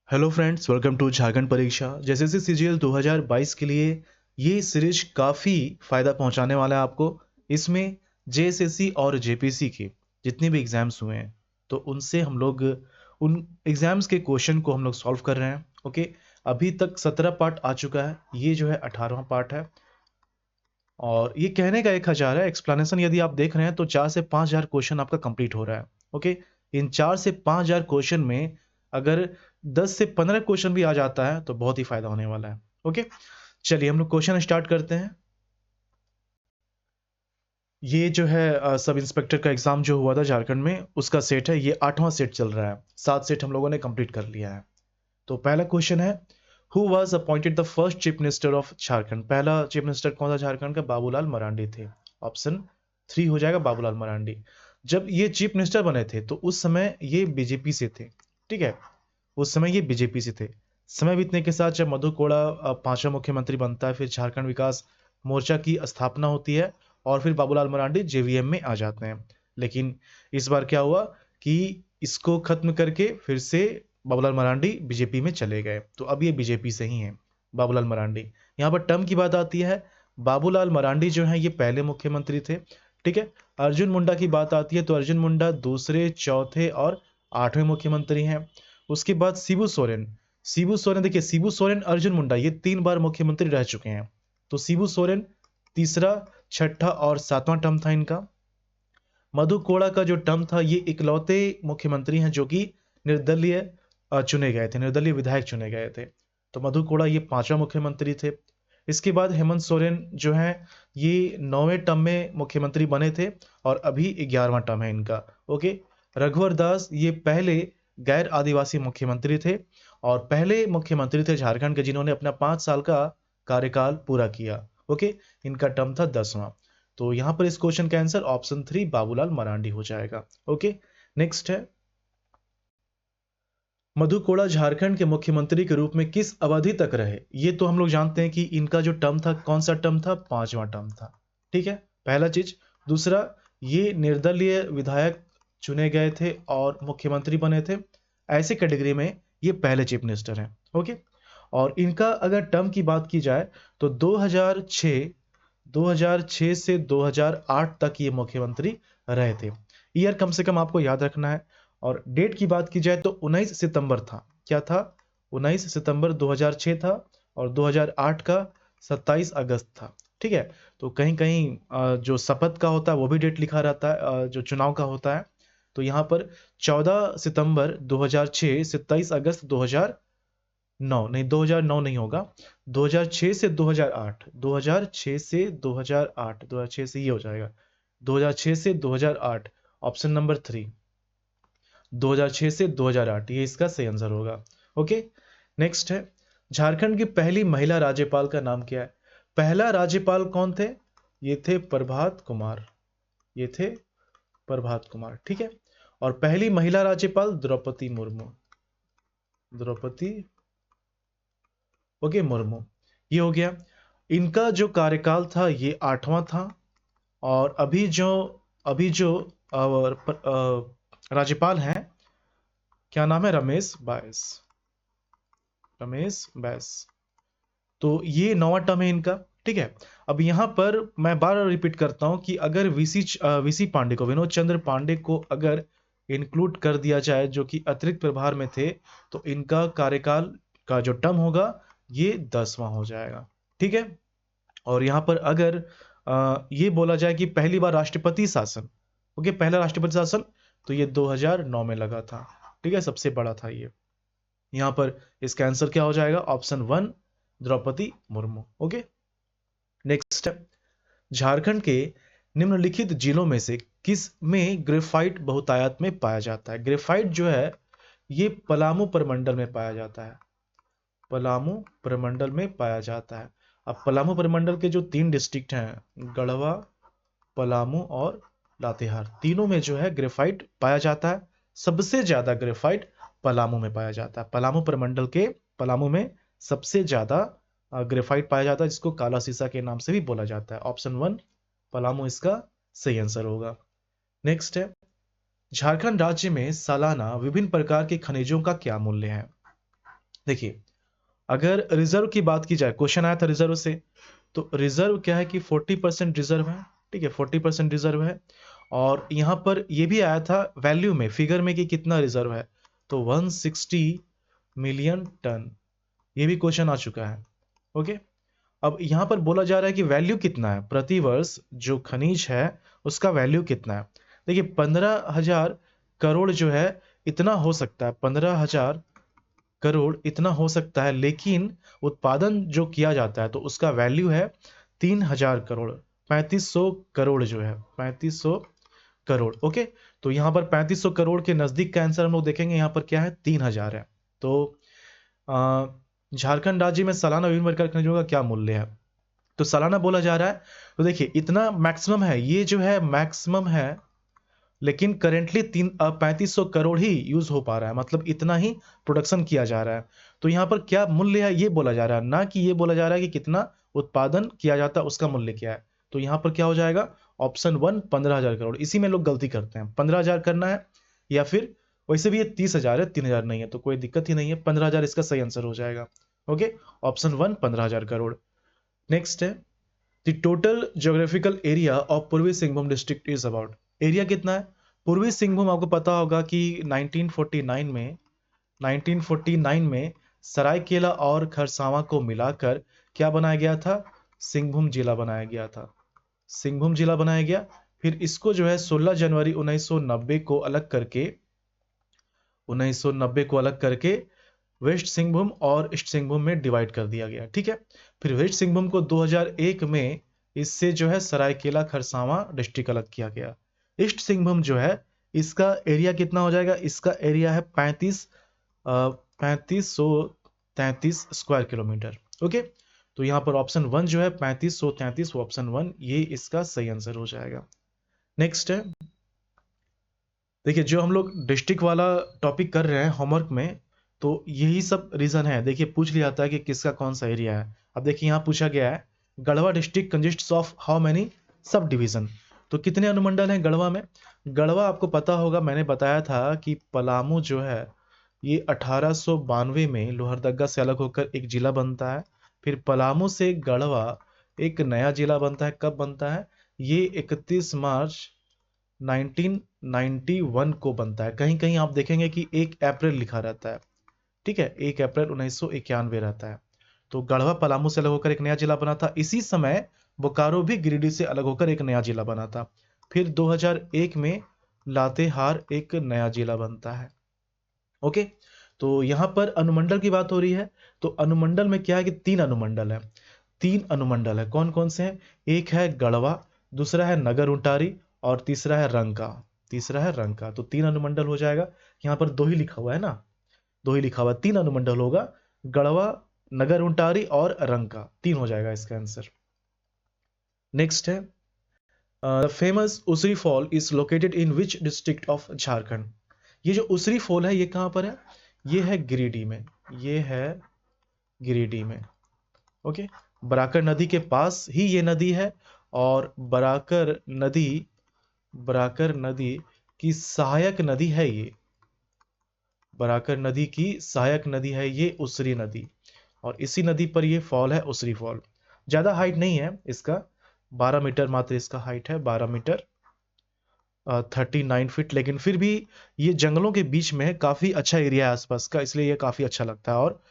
Hello friends, welcome to Jharkhand Pariksha. JSSC CGL 2022 के लिए ये सीरीज काफ़ी फ़ायदा पहुंचाने वाला है आपको। इसमें जेएसएससी और जेपीसी के जितने भी एग्ज़ाम्स हुए हैं तो उनसे हम लोग उन एग्ज़ाम्स के क्वेश्चन को हम लोग सॉल्व कर रहे हैं। ओके, अभी तक 17 पार्ट आ चुका है, ये जो है 18वां पार्ट है और ये कहने का 1000 है। एक्सप्लेनेशन यदि आप देख रहे हैं तो 4 से 5000 क्वेश्चन आपका कंप्लीट हो रहा है। ओके, इन 4 से 5000 क्वेश्चन में अगर 10 से 15 क्वेश्चन भी आ जाता है तो बहुत ही फायदा होने वाला है। ओके, चलिए हम लोग क्वेश्चन स्टार्ट करते हैं। ये जो है सब इंस्पेक्टर का एग्जाम जो हुआ था झारखंड में उसका सेट है, ये 8वां सेट चल रहा है। 7 सेट हम लोगों ने कंप्लीट कर लिया है। तो पहला क्वेश्चन है, who was appointed the first chief minister of Jharkhand. पहला चीफ मिनिस्टर कौन था झारखंड का? बाबूलाल मरांडी थे। ऑप्शन 3 हो जाएगा, बाबूलाल मरांडी। जब ये चीफ मिनिस्टर बने थे तो उस समय ये बीजेपी से थे। ठीक है, उस समय ये बीजेपी से थे। समय बीतने के साथ जब मधु कोड़ा पांचवा मुख्यमंत्री बनता है, फिर झारखंड विकास मोर्चा की स्थापना होती है और फिर बाबूलाल मरांडी जेवीएम में आ जाते हैं। लेकिन इस बार क्या हुआ कि इसको खत्म करके फिर से बाबूलाल मरांडी बीजेपी में चले गए, तो अब ये बीजेपी से ही हैं बाबूलाल मरांडी। यहाँ पर टर्म की बात आती है, बाबूलाल मरांडी जो है ये पहले मुख्यमंत्री थे। ठीक है, अर्जुन मुंडा की बात आती है तो अर्जुन मुंडा दूसरे, चौथे और 8वें मुख्यमंत्री हैं। उसके बाद शिबू सोरेन। शिबू सोरेन, देखिए शिबू सोरेन, अर्जुन मुंडा ये 3 बार मुख्यमंत्री रह चुके हैं। तो शिबू सोरेन तीसरा, छठा और 7वां टर्म था इनका। मधु कोड़ा का जो टर्म था, ये इकलौते मुख्यमंत्री हैं जो कि निर्दलीय चुने गए थे, निर्दलीय विधायक चुने गए थे। तो मधु कोड़ा ये 5वां मुख्यमंत्री थे। इसके बाद हेमंत सोरेन जो हैं ये 9वें टर्म में मुख्यमंत्री बने थे और अभी 11वां टर्म है इनका। ओके, रघुवर दास ये पहले गैर आदिवासी मुख्यमंत्री थे और पहले मुख्यमंत्री थे झारखंड के जिन्होंने अपना 5 साल का कार्यकाल पूरा किया। ओके, इनका टर्म था 10वां। तो यहां पर इस क्वेश्चन का आंसर ऑप्शन 3 बाबूलाल मरांडी हो जाएगा। ओके, नेक्स्ट है, मधु कोड़ा झारखंड के मुख्यमंत्री के रूप में किस अवधि तक रहे? ये तो हम लोग जानते हैं कि इनका जो टर्म था, कौन सा टर्म था? 5वां टर्म था। ठीक है, पहला चीज। दूसरा, ये निर्दलीय विधायक चुने गए थे और मुख्यमंत्री बने थे। ऐसे कैटेगरी में ये पहले चीफ मिनिस्टर हैं। ओके, और इनका अगर टर्म की बात की जाए तो 2006 से 2008 तक ये मुख्यमंत्री रहे थे। ईयर कम से कम आपको याद रखना है। और डेट की बात की जाए तो 19 सितंबर था। क्या था? 19 सितंबर 2006 था और 2008 का 27 अगस्त था। ठीक है, तो कहीं कहीं जो शपथ का होता है वो भी डेट लिखा रहता है, जो चुनाव का होता है। तो यहाँ पर 14 सितंबर 2006, 27 अगस्त 2009, नहीं 2009 नहीं होगा, 2006 से 2008, 2006 से 2008, 2006 से ये हो जाएगा, 2006 से 2008, ऑप्शन नंबर 3, 2006 से 2008, ये इसका सही आंसर होगा। ओके, नेक्स्ट है, झारखंड की पहली महिला राज्यपाल का नाम क्या है? पहला राज्यपाल कौन थे? ये थे प्रभात कुमार, ये थे प्रभात कुमार। ठीक है, और पहली महिला राज्यपाल द्रौपदी मुर्मू, द्रौपदी ओके मुर्मू, ये हो गया। इनका जो कार्यकाल था ये 8वां था और अभी जो राज्यपाल हैं, क्या नाम है? रमेश बैस, रमेश बैस। तो ये 9वां टर्म है इनका। ठीक है, अब यहाँ पर मैं बार बार रिपीट करता हूँ कि अगर वीसी पांडे को, विनोद चंद्र पांडे को अगर इंक्लूड कर दिया जाए जो कि अतिरिक्त प्रभार में थे, तो इनका कार्यकाल का जो टर्म होगा ये 10वां हो जाएगा। ठीक है, और यहाँ पर अगर ये बोला जाए कि पहली बार राष्ट्रपति शासन, ओके, पहला राष्ट्रपति शासन, तो ये 2009 में लगा था। ठीक है, सबसे बड़ा था ये। यहाँ पर इसका आंसर क्या हो जाएगा? Option 1 Draupadi Murmu. Okay, next, Jharkhand के निम्नलिखित जिलों में से किस में ग्रेफाइट बहुतायत में पाया जाता है? ग्रेफाइट जो है ये पलामू प्रमंडल में पाया जाता है, पलामू प्रमंडल में पाया जाता है। अब पलामू प्रमंडल के जो 3 डिस्ट्रिक्ट हैं, गढ़वा, पलामू और लातेहार, तीनों में जो है ग्रेफाइट पाया जाता है। सबसे ज्यादा ग्रेफाइट पलामू में पाया जाता है। पलामू प्रमंडल के पलामू में सबसे ज्यादा ग्रेफाइट पाया जाता है, जिसको काला शीशा के नाम से भी बोला जाता है। ऑप्शन 1 पलामू इसका सही आंसर होगा। नेक्स्ट है, झारखंड राज्य में सालाना विभिन्न प्रकार के खनिजों का क्या मूल्य है? देखिए, अगर रिजर्व की बात की जाए, क्वेश्चन आया था रिजर्व से, तो रिजर्व क्या है कि 40% रिजर्व है, ठीक है, 40% रिजर्व है। और यहाँ पर ये भी आया था वैल्यू में, फिगर में, कि कितना रिजर्व है, तो 160 मिलियन टन, ये भी क्वेश्चन आ चुका है। ओके, अब यहाँ पर बोला जा रहा है कि वैल्यू कितना है, प्रति वर्ष जो खनिज है उसका वैल्यू कितना है। देखिए 15,000 करोड़ जो है, इतना हो सकता है, 15,000 करोड़ इतना हो सकता है, लेकिन उत्पादन जो किया जाता है तो उसका वैल्यू है 3,000 करोड़, 3500 करोड़ जो है, 3500 करोड़। ओके, तो यहाँ पर 3500 करोड़ के नजदीक का आंसर हम लोग देखेंगे, यहाँ पर क्या है, 3,000 है। तो अ, झारखंड राज्य में सालाना विभिन्न प्रकार के खनिजों का क्या मूल्य है, तो सालाना बोला जा रहा है, तो देखिए इतना मैक्सिमम है, ये जो है मैक्सिमम है, लेकिन करेंटली 3500 करोड़ ही यूज हो पा रहा है, मतलब इतना ही प्रोडक्शन किया जा रहा है। तो यहाँ पर क्या मूल्य है ये बोला जा रहा है, ना कि ये बोला जा रहा है कि कितना उत्पादन किया जाता है उसका मूल्य क्या है। तो यहाँ पर क्या हो जाएगा, ऑप्शन 1 15,000 करोड़। इसी में लोग गलती करते हैं, 15,000 करना है, या फिर वैसे भी ये 30,000 है, 3,000 नहीं है, तो कोई दिक्कत ही नहीं है, 15,000 इसका सही आंसर हो जाएगा। Okay, option 1 15,000 crore. नेक्स्ट है, the total geographical area of Purbi Singhbhum district is about, area कितना है। पूर्वी सिंहभूम आपको पता होगा कि 1949 में सरायकेला और खरसावां को मिलाकर क्या बनाया गया था, सिंहभूम जिला बनाया गया था, सिंहभूम जिला बनाया गया। फिर इसको जो है 16 जनवरी 1990 को अलग करके, 1990 को अलग करके वेस्ट सिंहभूम और ईस्ट सिंहभूम में डिवाइड कर दिया गया, ठीक है। फिर वेस्ट सिंहभूम को 2001 में इससे जो है सरायकेला खरसावां डिस्ट्रिक्ट अलग किया गया। ईस्ट सिंहभूम जो है, इसका एरिया कितना हो जाएगा, इसका एरिया है 3533 स्क्वायर किलोमीटर। ओके, तो यहाँ पर ऑप्शन 1 जो है 3533, ऑप्शन 1 ये इसका सही आंसर हो जाएगा। नेक्स्ट है, देखिए जो हम लोग डिस्ट्रिक्ट वाला टॉपिक कर रहे हैं होमवर्क में, तो यही सब रीजन है। देखिए पूछ लिया जाता है कि किसका कौन सा एरिया है। अब देखिए यहाँ पूछा गया है, Garhwa district consists of how many sub division, तो कितने अनुमंडल हैं गढ़वा में। गढ़वा आपको पता होगा, मैंने बताया था कि पलामू जो है ये 1892 में लोहरदगा से अलग होकर एक जिला बनता है। फिर पलामू से गढ़वा एक नया जिला बनता है, कब बनता है, ये 31 मार्च 1991 को बनता है। कहीं कहीं आप देखेंगे कि 1 अप्रैल लिखा रहता है, ठीक है, 1 अप्रैल 1991 रहता है। तो गढ़वा पलामू से अलग होकर एक नया जिला बना था। इसी समय बोकारो भी गिरिडीह से अलग होकर एक नया जिला बना था। फिर 2001 में लातेहार एक नया जिला बनता है। ओके, तो यहाँ पर अनुमंडल की बात हो रही है, तो अनुमंडल में क्या है कि 3 अनुमंडल है, 3 अनुमंडल है। कौन कौन से हैं, एक है गढ़वा, दूसरा है नगर उंटारी, और तीसरा है रंका, तीसरा है रंका। तो 3 अनुमंडल हो जाएगा। यहाँ पर 2 ही लिखा हुआ है ना, 2 ही लिखा हुआ है, 3 अनुमंडल होगा, गढ़वा, नगर उंटारी और रंका, 3 हो जाएगा इसका आंसर। नेक्स्ट है, the famous Usri fall is located in which district of Jharkhand. ये जो उसरी फॉल है ये कहाँ पर है, ये है गिरिडीह में, ये है गिरिडीह में। ओके, बराकर नदी के पास ही ये नदी है, और बराकर नदी की सहायक नदी है ये, बराकर नदी की सहायक नदी है ये उसरी नदी, और इसी नदी पर ये फॉल है, उसरी फॉल। ज्यादा हाइट नहीं है इसका, 12 मीटर मात्र इसका हाइट है, 12 मीटर 39 फीट, लेकिन फिर भी ये जंगलों के बीच में है, काफ़ी अच्छा एरिया है आसपास का, इसलिए ये काफ़ी अच्छा लगता है, और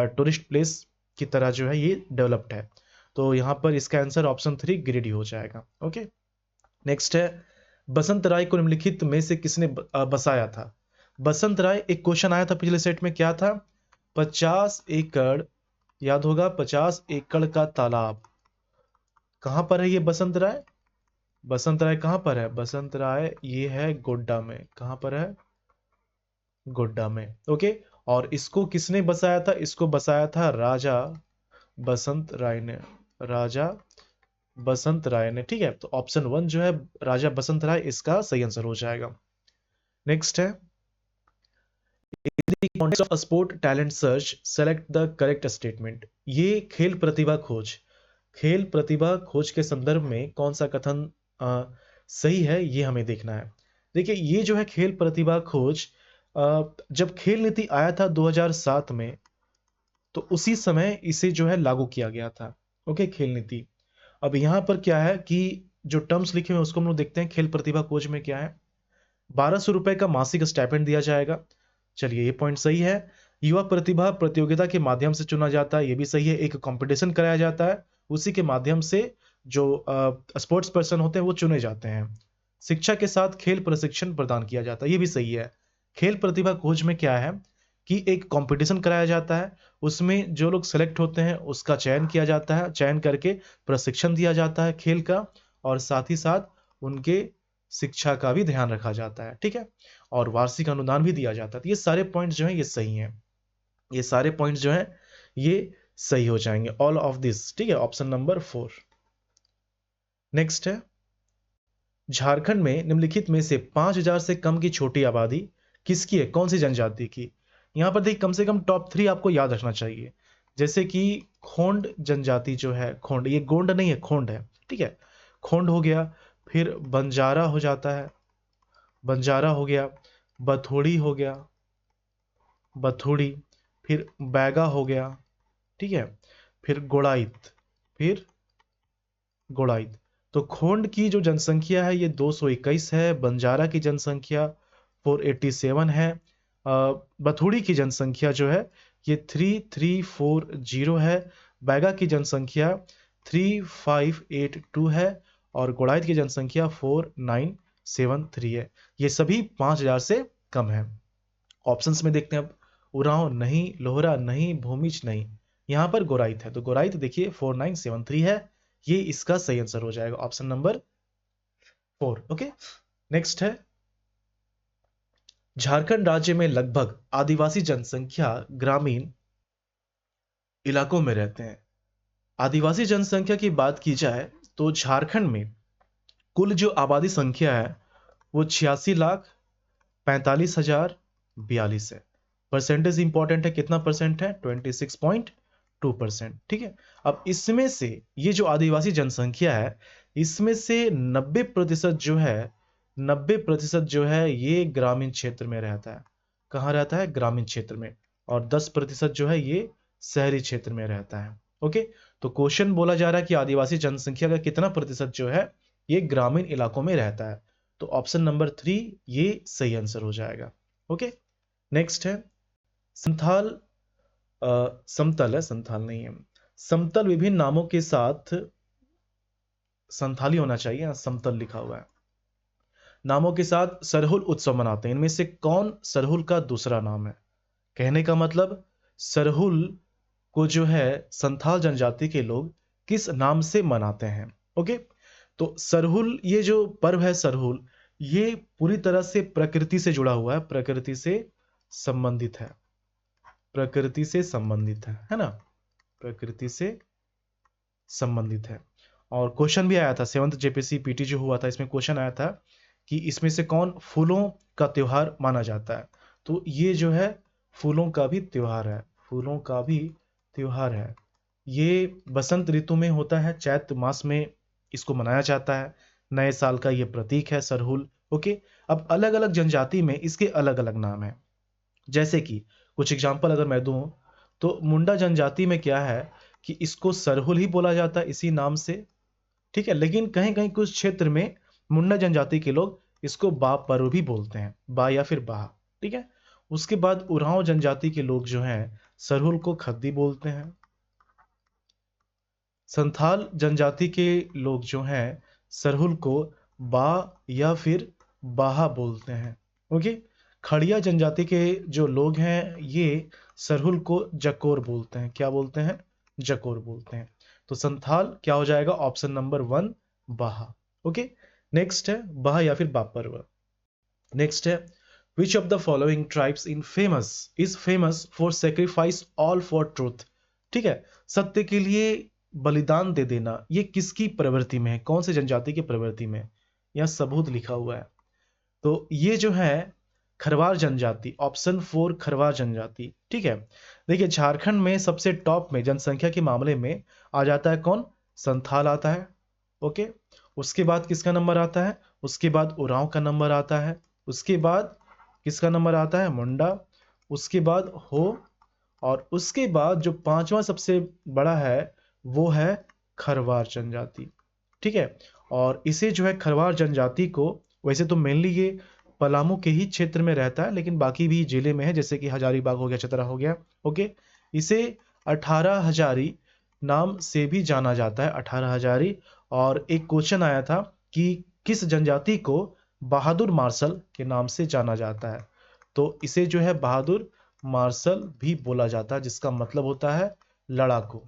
टूरिस्ट प्लेस की तरह जो है ये डेवलप्ड है। तो यहाँ पर इसका आंसर ऑप्शन 3 गिरिडीह हो जाएगा। ओके, नेक्स्ट है, बसंत राय को निम्नलिखित में से किसने बसाया था। बसंत राय, एक क्वेश्चन आया था पिछले सेट में, क्या था, 50 एकड़, याद होगा, 50 एकड़ का तालाब कहाँ पर है ये बसंत राय, बसंत राय कहाँ पर है, बसंत राय ये है गोड्डा में, कहाँ पर है, गोड्डा में। ओके, और इसको किसने बसाया था, इसको बसाया था राजा बसंत राय ने, राजा बसंत राय ने, ठीक है। तो ऑप्शन 1 जो है राजा बसंत राय, इसका सही आंसर हो जाएगा। नेक्स्ट है, of sport talent search select the correct statement. ये खेल प्रतिभा खोज, खेल प्रतिभा खोज के संदर्भ में कौन सा कथन सही है, ये हमें देखना है। देखिए ये जो है खेल प्रतिभा खोज, जब खेल नीति आया था 2007 में, तो उसी समय इसे जो है लागू किया गया था। ओके, खेल नीति। अब यहाँ पर क्या है कि जो टर्म्स लिखे हुए हैं उसको हम लोग देखते हैं। खेल प्रतिभा कोष में क्या है, 1200 रुपए का मासिक स्टाइपेंड दिया जाएगा। चलिए, ये पॉइंट सही है। युवा प्रतिभा प्रतियोगिता के माध्यम से चुना जाता है, ये भी सही है। एक कंपटीशन कराया जाता है, उसी के माध्यम से जो स्पोर्ट्स पर्सन होते हैं वो चुने जाते हैं। शिक्षा के साथ खेल प्रशिक्षण प्रदान किया जाता है, ये भी सही है। खेल प्रतिभा खोज में क्या है कि एक कंपटीशन कराया जाता है, उसमें जो लोग सेलेक्ट होते हैं उसका चयन किया जाता है, चयन करके प्रशिक्षण दिया जाता है खेल का, और साथ ही साथ उनके शिक्षा का भी ध्यान रखा जाता है। ठीक है, और वार्षिक अनुदान भी दिया जाता है। तो ये सारे पॉइंट्स जो हैं ये सही हैं, ये सारे पॉइंट्स जो हैं ये सही हो जाएंगे, ऑल ऑफ दिस। ठीक है, ऑप्शन नंबर 4। नेक्स्ट है, झारखंड में निम्नलिखित में से 5000 से कम की छोटी आबादी किसकी है, कौन सी जनजाति की। यहां पर देखिए, कम से कम टॉप 3 आपको याद रखना चाहिए। जैसे कि खोंड जनजाति जो है, खोंड, ये गोंड नहीं है, खोंड है। ठीक है, खोंड हो गया, फिर बंजारा हो जाता है, बंजारा हो गया, बथोड़ी हो गया, बथोड़ी, फिर बैगा हो गया। ठीक है, फिर गोड़ाइत, फिर गोड़ाइत। तो खोंड की जो जनसंख्या है ये 221 है, बंजारा की जनसंख्या 487 है, बथुड़ी की जनसंख्या जो है ये 3340 है, बैगा की जनसंख्या 3582 है, और गोड़ाइत की जनसंख्या 4973 है। ये सभी 5000 से कम है। ऑप्शंस में देखते हैं अब, उरांव नहीं, लोहरा नहीं, भूमिज नहीं, यहां पर गोराइत है। तो गोराइत देखिए 4973 है, ये इसका सही आंसर हो जाएगा, ऑप्शन नंबर 4। ओके, नेक्स्ट है, झारखंड राज्य में लगभग आदिवासी जनसंख्या ग्रामीण इलाकों में रहते हैं। आदिवासी जनसंख्या की बात की जाए तो झारखंड में कुल जो आबादी संख्या है वो 86,45,042 है। परसेंटेज इंपॉर्टेंट है, कितना परसेंट है, 26.2%। ठीक है, अब इसमें से ये जो आदिवासी जनसंख्या है इसमें से 90% जो है, 90% जो है ये ग्रामीण क्षेत्र में रहता है। कहाँ रहता है, ग्रामीण क्षेत्र में, और 10% जो है ये शहरी क्षेत्र में रहता है। ओके, तो क्वेश्चन बोला जा रहा है कि आदिवासी जनसंख्या का कितना प्रतिशत जो है ये ग्रामीण इलाकों में रहता है। तो ऑप्शन नंबर 3 ये सही आंसर हो जाएगा। ओके, नेक्स्ट है, संथाल, समतल है, संथाल नहीं है, समतल विभिन्न नामों के साथ, संथाली होना चाहिए, यहाँ समतल लिखा हुआ है, नामों के साथ सरहुल उत्सव मनाते हैं। इनमें से कौन सरहुल का दूसरा नाम है। कहने का मतलब, सरहुल को जो है संथाल जनजाति के लोग किस नाम से मनाते हैं। ओके, तो सरहुल, ये जो पर्व है सरहुल, ये पूरी तरह से प्रकृति से जुड़ा हुआ है, प्रकृति से संबंधित है, प्रकृति से संबंधित है ना, प्रकृति से संबंधित है। और क्वेश्चन भी आया था 7th जेपीसी पीटी जो हुआ था, इसमें क्वेश्चन आया था कि इसमें से कौन फूलों का त्योहार माना जाता है। तो ये जो है फूलों का भी त्योहार है, फूलों का भी त्योहार है। ये बसंत ऋतु में होता है, चैत्र मास में इसको मनाया जाता है। नए साल का ये प्रतीक है सरहुल। ओके, अब अलग अलग जनजाति में इसके अलग अलग नाम है। जैसे कि कुछ एग्जांपल अगर मैं दूं तो मुंडा जनजाति में क्या है कि इसको सरहुल ही बोला जाता है इसी नाम से। ठीक है, लेकिन कहीं कहीं कुछ क्षेत्र में मुंडा जनजाति के लोग इसको बा पर्व भी बोलते हैं, बा या फिर बाह। ठीक है, उसके बाद उरांव जनजाति के लोग जो हैं सरहुल को खद्दी बोलते हैं। संथाल जनजाति के लोग जो हैं सरहुल को बा या फिर बाहा बोलते हैं। ओके, खड़िया जनजाति के जो लोग हैं ये सरहुल को जकोर बोलते हैं। क्या बोलते हैं, जकोर बोलते हैं। तो संथाल क्या हो जाएगा, ऑप्शन नंबर 1 बाहा। ओके, नेक्स्ट है बाहा या फिर बापर्व। नेक्स्ट है, which of the following tribes in famous is famous for sacrifice all for truth. ठीक है, सत्य के लिए बलिदान दे देना, ये किसकी प्रवृत्ति में है, कौन से जनजाति की प्रवृत्ति में, यह सबूत लिखा हुआ है। तो ये जो है खरवार जनजाति, ऑप्शन 4 खरवार जनजाति। ठीक है, देखिए झारखंड में सबसे टॉप में जनसंख्या के मामले में आ जाता है कौन, संथाल आता है। ओके, उसके बाद किसका नंबर आता है, उसके बाद उरांव का नंबर आता है, उसके बाद किसका नंबर आता है, मुंडा, उसके बाद हो, और उसके बाद जो पांचवा सबसे बड़ा है वो है खरवार जनजाति। ठीक है, और इसे जो है खरवार जनजाति को, वैसे तो मेनली ये पलामू के ही क्षेत्र में रहता है, लेकिन बाकी भी जिले में है, जैसे कि हजारीबाग हो गया, चतरा हो गया। ओके, इसे 18 हजारी नाम से भी जाना जाता है, 18 हजारी। और एक क्वेश्चन आया था कि किस जनजाति को बहादुर मार्शल के नाम से जाना जाता है, तो इसे जो है बहादुर मार्शल भी बोला जाता है, जिसका मतलब होता है लड़ाकू।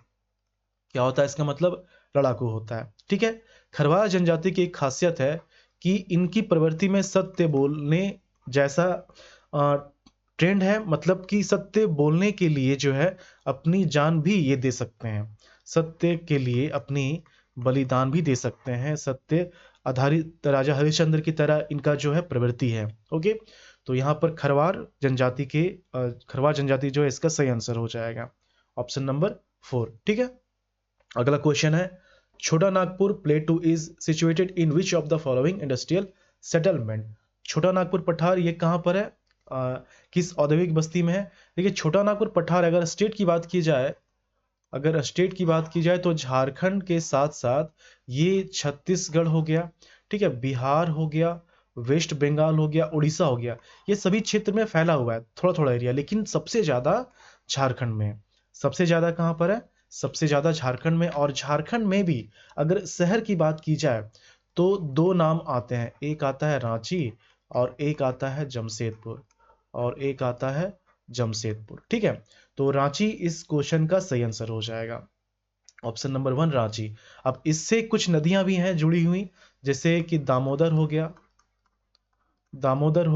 क्या होता है इसका मतलब? लड़ाकू होता है। ठीक है, खरवार जनजाति की एक खासियत है कि इनकी प्रवृत्ति में सत्य बोलने जैसा ट्रेंड है, मतलब कि सत्य बोलने के लिए जो है अपनी जान भी ये दे सकते हैं, सत्य के लिए अपनी बलिदान भी दे सकते हैं, सत्य आधारित राजा हरिश्चंद्र की तरह इनका जो है प्रवृत्ति है। ओके, तो यहाँ पर खरवार जनजाति जो है इसका सही आंसर हो जाएगा ऑप्शन नंबर 4। ठीक है, अगला क्वेश्चन है, छोटा Nagpur प्लेटू is situated in which of the following industrial settlement. छोटा नागपुर पठार ये कहाँ पर है, किस औद्योगिक बस्ती में है? देखिए, छोटा नागपुर पठार अगर स्टेट की बात की जाए, तो झारखंड के साथ साथ ये छत्तीसगढ़ हो गया, ठीक है, बिहार हो गया, वेस्ट बंगाल हो गया, उड़ीसा हो गया, ये सभी क्षेत्र में फैला हुआ है, थोड़ा थोड़ा एरिया, लेकिन सबसे ज्यादा झारखंड में है। सबसे ज्यादा कहाँ पर है? सबसे ज्यादा झारखंड में। और झारखंड में भी अगर शहर की बात की जाए तो दो नाम आते हैं, एक आता है रांची और एक आता है जमशेदपुर। ठीक है, तो रांची इस क्वेश्चन का सही आंसर हो जाएगा, ऑप्शन नंबर 1 रांची। अब इससे कुछ नदियां भी हैं जुड़ी हुई, जैसे कि दामोदर हो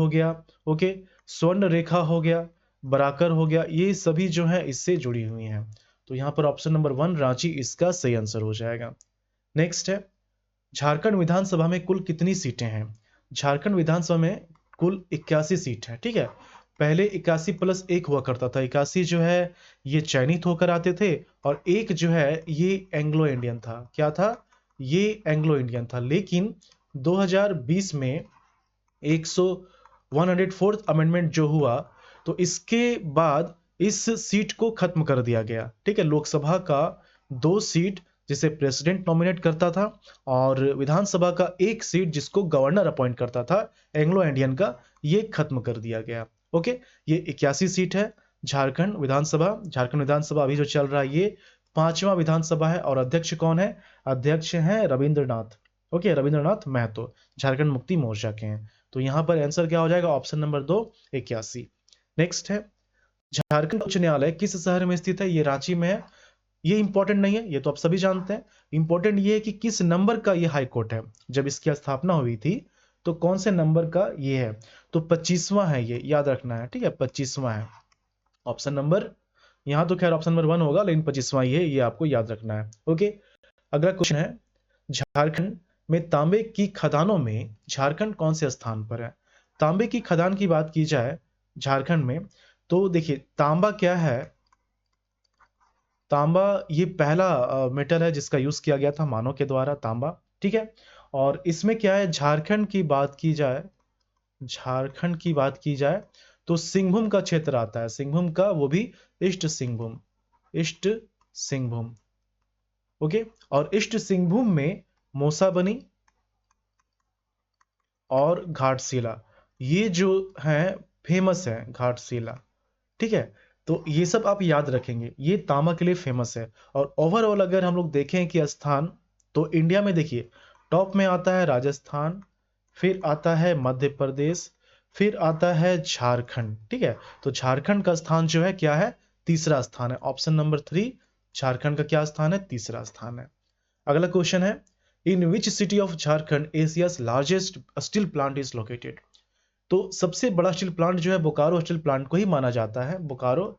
गया, ओके, स्वर्ण रेखा हो गया, बराकर हो गया, ये सभी जो है इससे जुड़ी हुई हैं। तो यहाँ पर ऑप्शन नंबर 1 रांची इसका सही आंसर हो जाएगा। नेक्स्ट है, झारखंड विधानसभा में कुल कितनी सीटें हैं? झारखंड विधानसभा में कुल 81 सीट है। ठीक है, पहले 81 प्लस 1 हुआ करता था, 81 जो है ये चयनित होकर आते थे, और एक जो है ये एंग्लो इंडियन था। क्या था? ये एंग्लो इंडियन था। लेकिन 2020 में 104th अमेंडमेंट जो हुआ, तो इसके बाद इस सीट को खत्म कर दिया गया। ठीक है, लोकसभा का 2 सीट जिसे प्रेसिडेंट नॉमिनेट करता था, और विधानसभा का 1 सीट जिसको गवर्नर अपॉइंट करता था, एंग्लो इंडियन का, ये खत्म कर दिया गया। ओके, ये 81 सीट है झारखंड विधानसभा अभी जो चल रहा है ये 5वां विधानसभा है। और अध्यक्ष कौन है? अध्यक्ष हैं रविंद्रनाथ। ओके, रविंद्रनाथ महतो, झारखंड मुक्ति मोर्चा के हैं। तो यहां पर आंसर क्या हो जाएगा? Option number 2 81। नेक्स्ट है, झारखंड उच्च न्यायालय किस शहर में स्थित है? ये रांची में है। ये इंपॉर्टेंट नहीं है, ये तो आप सभी जानते हैं। इंपॉर्टेंट ये है कि किस नंबर का ये हाई कोर्ट है, जब इसकी स्थापना हुई थी तो कौन से नंबर का ये है? तो 25वां है, ये याद रखना है। ठीक है, 25वां है ऑप्शन नंबर, यहां तो खैर ऑप्शन नंबर 1 होगा, लेकिन 25वां ये आपको याद रखना है। ओके, अगला क्वेश्चन है, झारखंड में तांबे की खदानों में झारखंड कौन से स्थान पर है? तांबे की खदान की बात की जाए झारखंड में, तो देखिए तांबा क्या है? तांबा ये पहला मेटल है जिसका यूज किया गया था मानव के द्वारा, तांबा। ठीक है, और इसमें क्या है, झारखंड की बात की जाए तो सिंहभूम का क्षेत्र आता है, सिंहभूम का, वो भी ईस्ट सिंहभूम। ओके, और ईस्ट सिंहभूम में मूसाबनी और घाटशिला, ये जो है फेमस है, घाटशिला। ठीक है, तो ये सब आप याद रखेंगे, ये तांबा के लिए फेमस है। और ओवरऑल अगर हम लोग देखें कि स्थान, तो इंडिया में देखिए टॉप में आता है राजस्थान, फिर आता है मध्य प्रदेश, फिर आता है झारखंड। ठीक है, तो झारखंड का स्थान जो है क्या है? तीसरा स्थान है, ऑप्शन नंबर 3 झारखंड का क्या स्थान है? तीसरा स्थान है। अगला क्वेश्चन है, in which city of Jharkhand Asia's largest steel plant is located? तो सबसे बड़ा स्टील प्लांट जो है बोकारो स्टील प्लांट को ही माना जाता है, बोकारो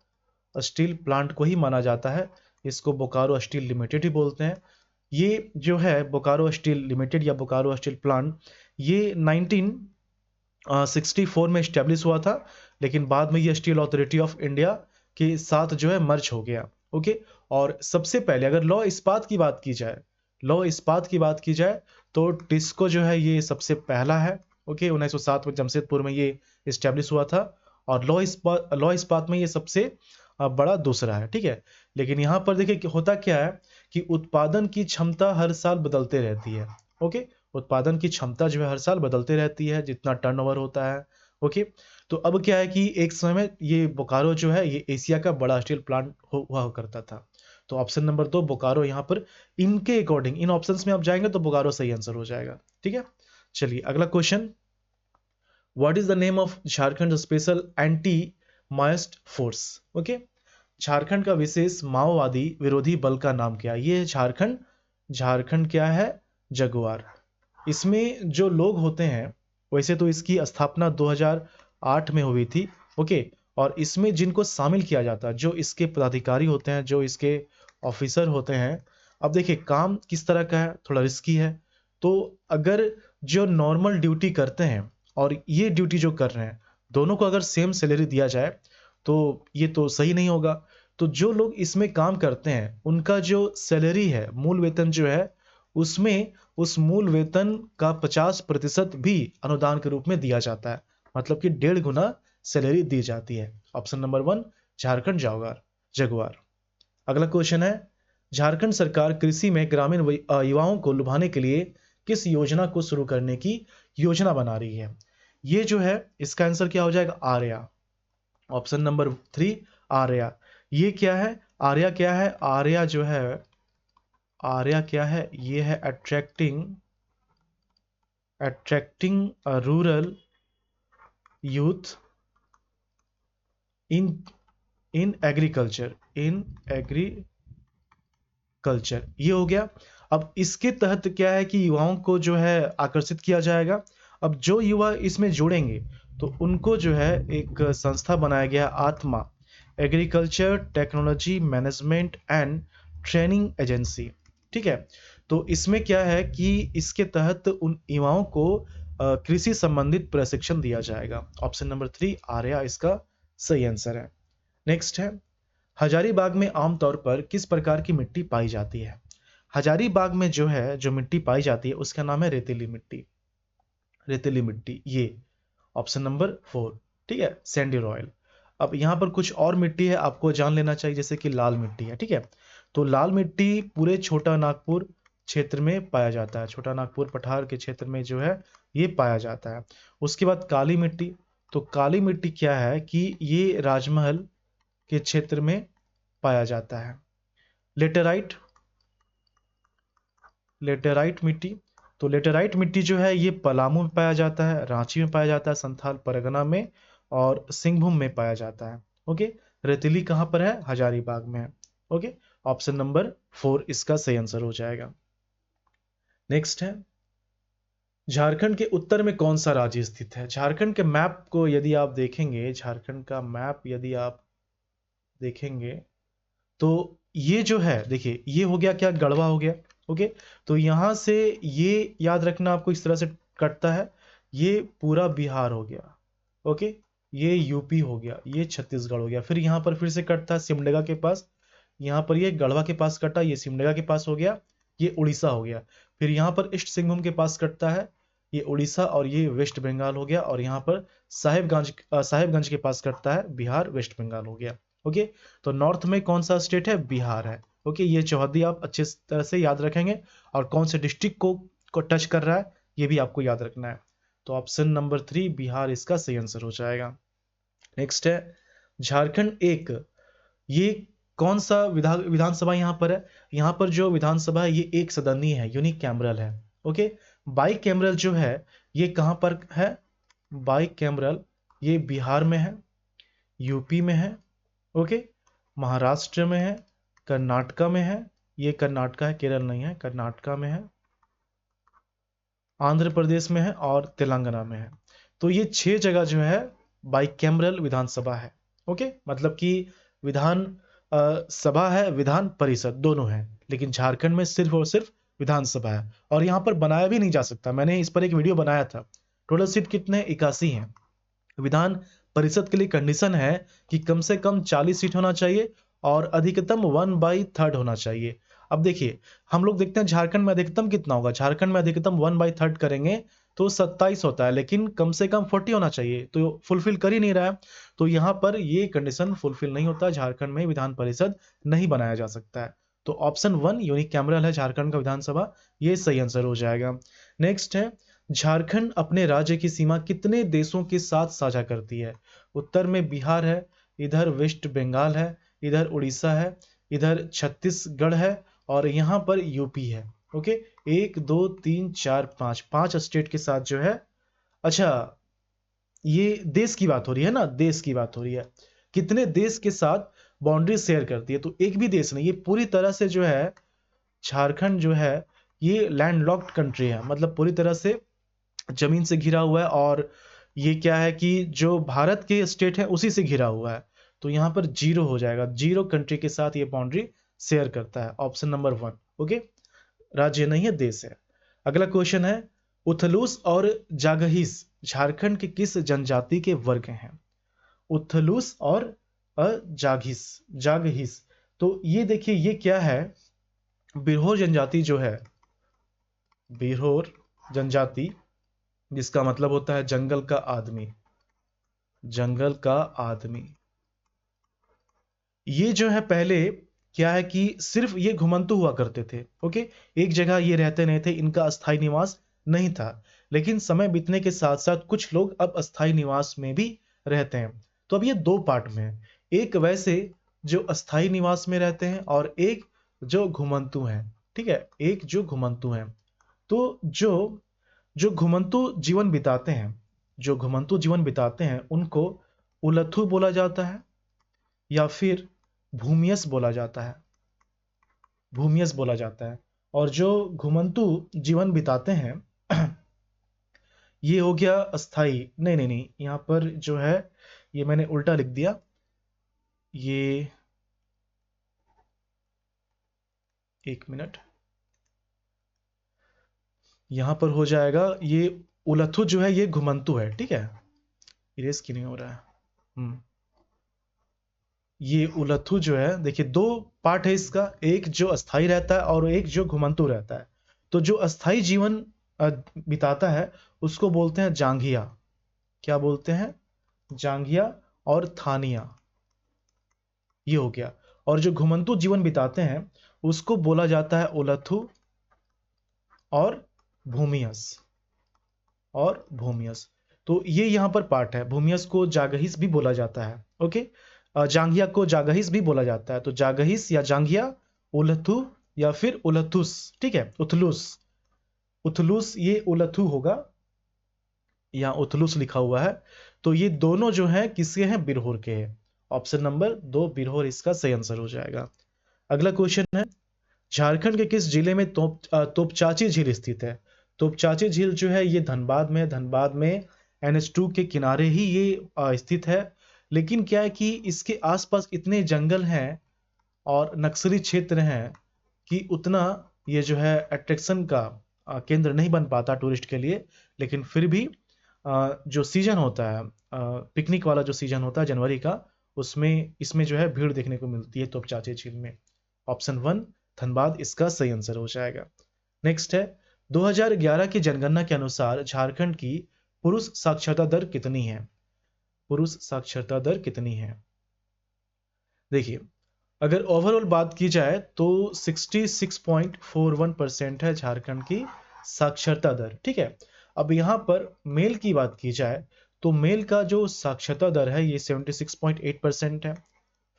स्टील प्लांट को ही माना जाता है। इसको बोकारो स्टील लिमिटेड ही बोलते हैं। ये जो है बोकारो स्टील लिमिटेड या बोकारो स्टील प्लांट, ये 1964 में स्टैब्लिश हुआ था, लेकिन बाद में ये स्टील अथॉरिटी ऑफ इंडिया के साथ जो है मर्ज हो गया। ओके, और सबसे पहले अगर लौह इस्पात की बात की जाए तो टिस्को जो है ये सबसे पहला है। ओके, 1907 में जमशेदपुर में ये स्टैब्लिश हुआ था। और लौह इस्पात में ये सबसे बड़ा दूसरा है, ठीक है। लेकिन यहाँ पर देखिए कि होता क्या है कि उत्पादन की क्षमता हर साल बदलते रहती है। ओके, उत्पादन की क्षमता जो है हर साल बदलते रहती है, जितना टर्नओवर होता है। ओके, तो अब क्या है कि एक समय में ये बोकारो जो है ये एशिया का बड़ा स्टील प्लांट हुआ करता था। तो ऑप्शन नंबर 2 बोकारो यहाँ पर इनके अकॉर्डिंग, इन ऑप्शंस में आप जाएंगे तो बोकारो सही आंसर हो जाएगा, ठीक है। चलिए अगला question, what is the name of Jharkhand special anti Maoist force? Okay, Jharkhand का विशेष माओवादी विरोधी बल का नाम क्या है? ये है झारखंड, झारखंड क्या है? जगुआर। इसमें जो लोग होते हैं, वैसे तो इसकी स्थापना 2008 में हुई थी। ओके, और इसमें जिनको शामिल किया जाता है, जो इसके पदाधिकारी होते हैं, जो इसके ऑफिसर होते हैं, अब देखिए काम किस तरह का है, थोड़ा रिस्की है। तो अगर जो नॉर्मल ड्यूटी करते हैं और ये ड्यूटी जो कर रहे हैं, दोनों को अगर सेम सैलरी दिया जाए तो ये तो सही नहीं होगा। तो जो लोग इसमें काम करते हैं उनका जो सैलरी है, मूल वेतन जो है, उसमें उस मूल वेतन का 50% भी अनुदान के रूप में दिया जाता है। मतलब कि 1.5 गुना सैलरी दी जाती है। Option number 1 Jharkhand Jaguar Jaguar. अगला क्वेश्चन है, झारखंड सरकार कृषि में ग्रामीण युवाओं को लुभाने के लिए किस योजना को शुरू करने की योजना बना रही है? ये जो है इसका आंसर क्या हो जाएगा? आर्या। ऑप्शन नंबर 3 आर्या। ये क्या है? आर्या क्या है? आर्या जो है, आर्या क्या है? ये है attracting rural youth in agriculture ये हो गया। अब इसके तहत क्या है कि युवाओं को जो है आकर्षित किया जाएगा। अब जो युवा इसमें जुड़ेंगे तो उनको जो है एक संस्था बनाया गया, आत्मा agriculture technology management and training agency, ठीक है। तो इसमें क्या है कि इसके तहत उन युवाओं को कृषि संबंधित प्रशिक्षण दिया जाएगा। ऑप्शन नंबर 3 आर्या इसका सही आंसर है। नेक्स्ट है, हजारीबाग में आमतौर पर किस प्रकार की मिट्टी पाई जाती है? हजारीबाग में जो है जो मिट्टी पाई जाती है उसका नाम है रेतीली मिट्टी। रेतीली मिट्टी, ये ऑप्शन नंबर 4, ठीक है, सैंडी रॉयल। अब यहाँ पर कुछ और मिट्टी है आपको जान लेना चाहिए, जैसे कि लाल मिट्टी है, ठीक है। तो लाल मिट्टी पूरे छोटा नागपुर क्षेत्र में पाया जाता है, छोटा नागपुर पठार के क्षेत्र में जो है ये पाया जाता है। उसके बाद काली मिट्टी, तो काली मिट्टी क्या है कि ये राजमहल के क्षेत्र में पाया जाता है। लेटेराइट, लेटेराइट मिट्टी, तो लेटेराइट मिट्टी जो है ये पलामू में पाया जाता है, रांची में पाया जाता है, संथाल परगना में और सिंहभूम में पाया जाता है। ओके, रेतीली कहाँ पर है? हजारीबाग में है। ओके, ऑप्शन नंबर 4 इसका सही आंसर हो जाएगा। नेक्स्ट है, झारखंड के उत्तर में कौन सा राज्य स्थित है? झारखंड के मैप को यदि आप देखेंगे, झारखंड का मैप यदि आप देखेंगे तो ये जो है, देखिए ये हो गया क्या? गढ़वा हो गया। ओके, तो यहां से ये याद रखना आपको इस तरह से कटता है, ये पूरा बिहार हो गया। ओके, ये यूपी हो गया, ये छत्तीसगढ़ हो गया, फिर यहाँ पर फिर से कटता है सिमडेगा के पास, यहाँ पर ये गढ़वा के पास कटा, ये सिमडेगा के पास हो गया, ये उड़ीसा हो गया। फिर यहाँ पर ईस्ट सिंहभूम के पास कटता है, ये उड़ीसा और ये वेस्ट बंगाल हो गया। और यहाँ पर साहेबगंज के पास कटता है, बिहार वेस्ट बंगाल हो गया। ओके, तो नॉर्थ में कौन सा स्टेट है? बिहार है। ओके, ये चौहद्दी आप अच्छे तरह से याद रखेंगे, और कौन से डिस्ट्रिक्ट को टच कर रहा है ये भी आपको याद रखना है। तो ऑप्शन नंबर 3 बिहार इसका सही आंसर हो जाएगा। नेक्स्ट है, झारखंड एक, ये कौन सा विधानसभा यहाँ पर है? यहाँ पर जो विधानसभा है ये एक सदनीय है, यूनिक कैमरल है। ओके, बाई कैमरल जो है ये कहाँ पर है? बाई कैमरल ये बिहार में है, यूपी में है, ओके, महाराष्ट्र में है, कर्नाटका में है, ये कर्नाटका है, केरल नहीं है, कर्नाटका में है, आंध्र प्रदेश में है और तेलंगाना में है। तो ये 6 जगह जो है बाइकैमरल विधानसभा है। ओके, मतलब कि विधान सभा है, विधान परिषद दोनों है, लेकिन झारखंड में सिर्फ और सिर्फ विधानसभा है, और यहाँ पर बनाया भी नहीं जा सकता। मैंने इस पर एक वीडियो बनाया था। टोटल सीट कितने? 81 हैं। विधान परिषद के लिए कंडीशन है कि कम से कम 40 सीट होना चाहिए और अधिकतम 1/3 होना चाहिए। अब देखिए हम लोग देखते हैं झारखंड में अधिकतम कितना होगा। झारखंड में अधिकतम 1/3 करेंगे तो 27 होता है, लेकिन कम से कम 40 होना चाहिए, तो फुलफिल कर ही नहीं रहा है। तो यहाँ पर ये कंडीशन फुलफिल नहीं होता, झारखंड में विधान परिषद नहीं बनाया जा सकता है। तो ऑप्शन 1 यूनिकैमरल है झारखंड का विधानसभा, ये सही आंसर हो जाएगा। नेक्स्ट है, झारखंड अपने राज्य की सीमा कितने देशों के साथ साझा करती है? उत्तर में बिहार है, इधर वेस्ट बंगाल है, इधर उड़ीसा है, इधर छत्तीसगढ़ है और यहाँ पर यूपी है। ओके, 1 2 3 4 5 5 स्टेट के साथ जो है। अच्छा, ये देश की बात हो रही है ना, देश की बात हो रही है, कितने देश के साथ बाउंड्री शेयर करती है? तो एक भी देश नहीं, ये पूरी तरह से जो है झारखंड जो है ये लैंडलॉक्ड कंट्री है, मतलब पूरी तरह से जमीन से घिरा हुआ है। और ये क्या है कि जो भारत के स्टेट है उसी से घिरा हुआ है। तो यहाँ पर 0 हो जाएगा, 0 कंट्री के साथ ये बाउंड्री शेयर करता है, ऑप्शन नंबर 1। ओके, राज्य नहीं है, देश है। अगला क्वेश्चन है, उथलूस और जागहीस झारखंड के किस जनजाति के वर्ग हैं? उथलूस और जागहीस, जागहीस, तो ये देखिए ये क्या है, बिरहोर जनजाति जो है, बिरहोर जनजाति, जिसका मतलब होता है जंगल का आदमी, जंगल का आदमी। ये जो है पहले क्या है कि सिर्फ ये घुमंतु हुआ करते थे। ओके, एक जगह ये रहते नहीं थे, इनका अस्थायी निवास नहीं था। लेकिन समय बीतने के साथ साथ कुछ लोग अब अस्थायी निवास में भी रहते हैं। तो अब ये दो पार्ट में है, एक वैसे जो अस्थायी निवास में रहते हैं और एक जो घुमंतु हैं। ठीक है, एक जो घुमंतु हैं। तो जो जो घुमंतु जीवन बिताते हैं, जो घुमंतु जीवन बिताते हैं उनको उलथू बोला जाता है या फिर भूमियस बोला जाता है, भूमियस बोला जाता है। और जो घुमंतु जीवन बिताते हैं ये हो गया अस्थाई, नहीं नहीं नहीं, यहाँ पर जो है ये मैंने उल्टा लिख दिया, ये 1 मिनट, यहाँ पर हो जाएगा ये उलथू जो है ये घुमंतु है। ठीक है, इरेज क्यों नहीं हो रहा है? ये उलथू जो है, देखिए दो पार्ट है इसका, एक जो अस्थाई रहता है और एक जो घुमंतु रहता है। तो जो अस्थाई जीवन बिताता है उसको बोलते हैं जांघिया। क्या बोलते हैं? जांघिया और थानिया, ये हो गया। और जो घुमंतु जीवन बिताते हैं उसको बोला जाता है उलथू और भूमियस, और भूमियस। तो ये यहाँ पर पार्ट है, भूमियस को जागहिस भी बोला जाता है। ओके, जांघिया को जागहिस भी बोला जाता है। तो जागहिस या जांघिया, उलथू या फिर उलथुस। ठीक है, उथलुस, उथलुस ये उलथू होगा, यहाँ उथलुस लिखा हुआ है। तो ये दोनों जो है किसके हैं? बिरहोर के हैं। ऑप्शन नंबर 2 बिरहोर इसका सही आंसर हो जाएगा। अगला क्वेश्चन है, झारखंड के किस जिले में तोपचाची झील स्थित है? तोपचाची झील जो है ये धनबाद में, धनबाद में NH2 के किनारे ही ये स्थित है। लेकिन क्या है कि इसके आसपास इतने जंगल हैं और नक्सली क्षेत्र हैं कि उतना ये जो है अट्रैक्शन का केंद्र नहीं बन पाता टूरिस्ट के लिए। लेकिन फिर भी जो सीजन होता है, पिकनिक वाला जो सीजन होता है जनवरी का, उसमें इसमें जो है भीड़ देखने को मिलती है तोपचाची झील में। ऑप्शन 1 धनबाद इसका सही आंसर हो जाएगा। नेक्स्ट है, 2011 की जनगणना के अनुसार झारखंड की पुरुष साक्षरता दर कितनी है? पुरुष साक्षरता दर कितनी है? देखिए, अगर ओवरऑल बात की जाए तो 66.41% है झारखंड की साक्षरता दर। ठीक है, अब यहाँ पर मेल की बात की जाए तो मेल का जो साक्षरता दर है ये 76.8% है।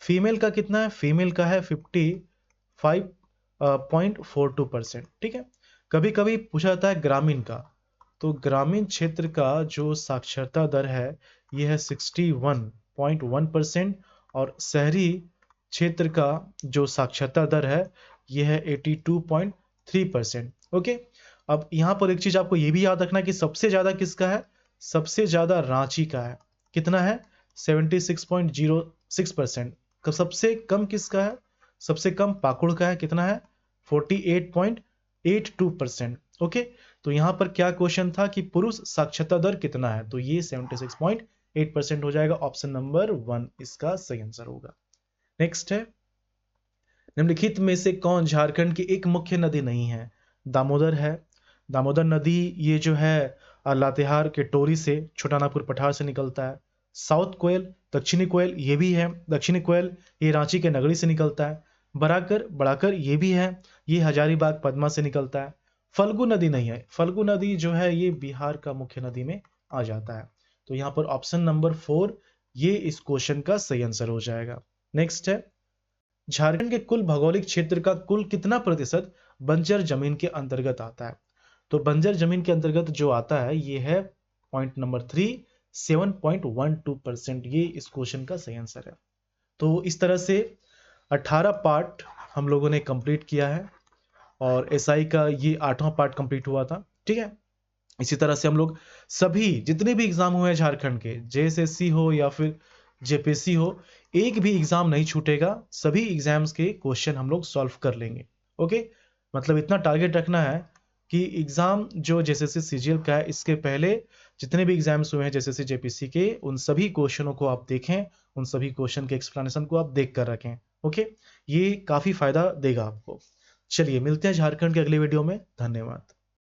फीमेल का कितना है? फीमेल का है 55.42%। ठीक है, कभी कभी पूछा जाता है ग्रामीण का, तो ग्रामीण क्षेत्र का जो साक्षरता दर है यह है 61.1% और शहरी क्षेत्र का जो साक्षरता दर है यह है 82.3%। ओके, अब यहाँ पर एक चीज आपको ये भी याद रखना कि सबसे ज्यादा किसका है? सबसे ज्यादा रांची का है। कितना है? 76.06%। सबसे कम किसका है? सबसे कम पाकुड़ का है। कितना है? 48.82%। ओके, तो यहाँ पर क्या क्वेश्चन था कि पुरुष साक्षरता दर कितना है? तो ये 76.8% हो जाएगा। ऑप्शन नंबर 1 इसका सही आंसर होगा। नेक्स्ट है, निम्नलिखित में से कौन झारखंड की एक मुख्य नदी नहीं है? दामोदर है। दामोदर नदी ये जो है लातेहार के टोरी से, छोटानागपुर पठार से निकलता है। साउथ कोयल, दक्षिणी कोयल ये भी है, दक्षिणी कोयल ये रांची के नगरी से निकलता है। बड़ाकर ये भी है, ये हजारीबाग पदमा से निकलता है। फल्गु नदी नहीं है, फल्गु नदी जो है ये बिहार का मुख्य नदी में आ जाता है। तो यहाँ पर ऑप्शन नंबर 4 ये इस क्वेश्चन का सही आंसर हो जाएगा। नेक्स्ट है, झारखंड के कुल भौगोलिक क्षेत्र का कुल कितना प्रतिशत बंजर जमीन के अंतर्गत आता है? तो बंजर जमीन के अंतर्गत जो आता है ये है पॉइंट नंबर 3, 7.12%। ये इस क्वेश्चन का सही आंसर है। तो इस तरह से 18 पार्ट हम लोगों ने कंप्लीट किया है और एसआई का ये 8वां पार्ट कंप्लीट हुआ था। ठीक है, इसी तरह से हम लोग सभी जितने भी एग्जाम हुए हैं झारखंड के, जेएसएससी हो या फिर जेपीएससी हो, एक भी एग्जाम नहीं छूटेगा। सभी एग्जाम्स के क्वेश्चन हम लोग सॉल्व कर लेंगे। ओके, मतलब इतना टारगेट रखना है कि एग्जाम जो जेएसएससी सीजीएल का है, इसके पहले जितने भी एग्जाम्स हुए हैं जेएसएससी जेपीएससी के, उन सभी क्वेश्चनों को आप देखें, उन सभी क्वेश्चन के एक्सप्लेनेशन को आप देख कर रखें। ओके, ये काफी फायदा देगा आपको। चलिए मिलते हैं झारखंड के अगले वीडियो में। धन्यवाद।